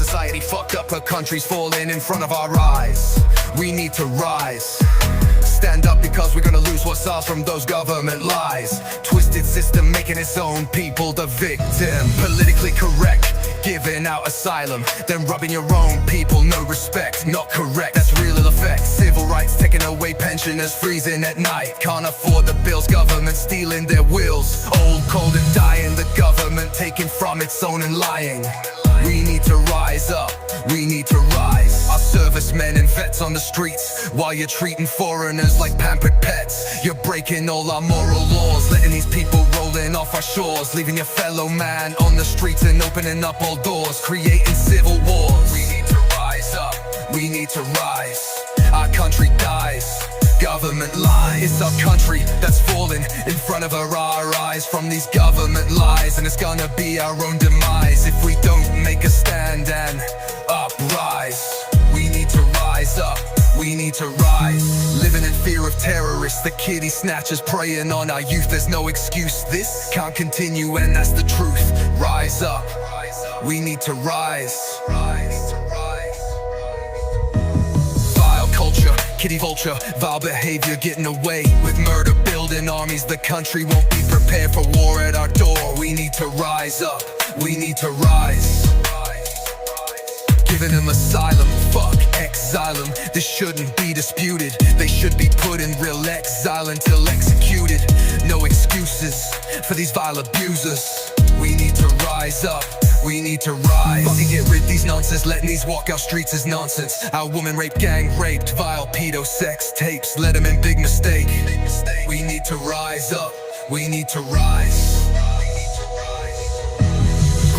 society fucked up, her country's falling in front of our eyes. We need to rise. Stand up because we're gonna lose what's ours from those government lies. Twisted system making its own people the victim. Politically correct, giving out asylum, then robbing your own people. No respect, not correct, that's real ill effect. Civil rights taking away, pensioners freezing at night. Can't afford the bills, government stealing their wills. Old, cold and dying, the government taking from its own and lying. We need to rise up, we need to rise. Our servicemen and vets on the streets, while you're treating foreigners like pampered pets. You're breaking all our moral laws, letting these people rolling off our shores, leaving your fellow man on the streets and opening up all doors, creating civil wars. We need to rise up, we need to rise. Our country dies, government lies. It's our country that's falling in front of our eyes from these government lies, and it's gonna be our own demise if we don't make a stand and uprise. We need to rise up, we need to rise. Living in fear of terrorists, the kitty snatchers preying on our youth. There's no excuse, this can't continue, and that's the truth. Rise up, we need to rise. Kitty vulture, vile behavior getting away with murder, building armies. The country won't be prepared for war at our door. We need to rise up, we need to rise. Giving them asylum, fuck exile 'em. This shouldn't be disputed. They should be put in real exile until executed. No excuses for these vile abusers. We need to rise up, we need to rise. Fucking get rid of these nonsense, letting these walkout streets is nonsense. Our woman raped, gang raped, vile pedo sex tapes, let them in, big mistake. We need to rise up, we need to rise.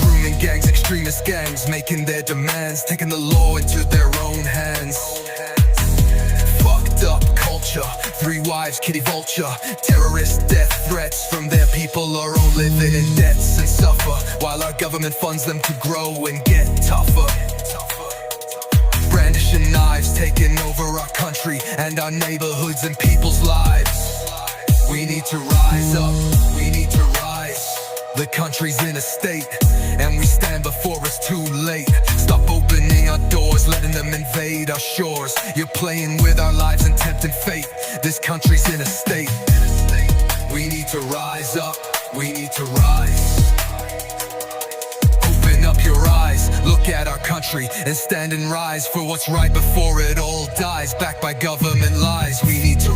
Grooming gangs, extremist gangs, making their demands, taking the law into their own hands. Fucked up culture, 3 wives, kitty vulture. Terrorist death threats from their people are all living in debts and suffer, while our government funds them to grow and get tougher. Brandishing knives, taking over our country and our neighborhoods and people's lives. We need to rise up, we need to rise. The country's in a state, and we stand before it's too late. Stop opening our doors, letting them invade our shores. You're playing with our lives and tempting fate. This country's in a state. We need to rise up, we need to rise. Open up your eyes, look at our country and stand and rise for what's right before it all dies. Backed by government lies, we need to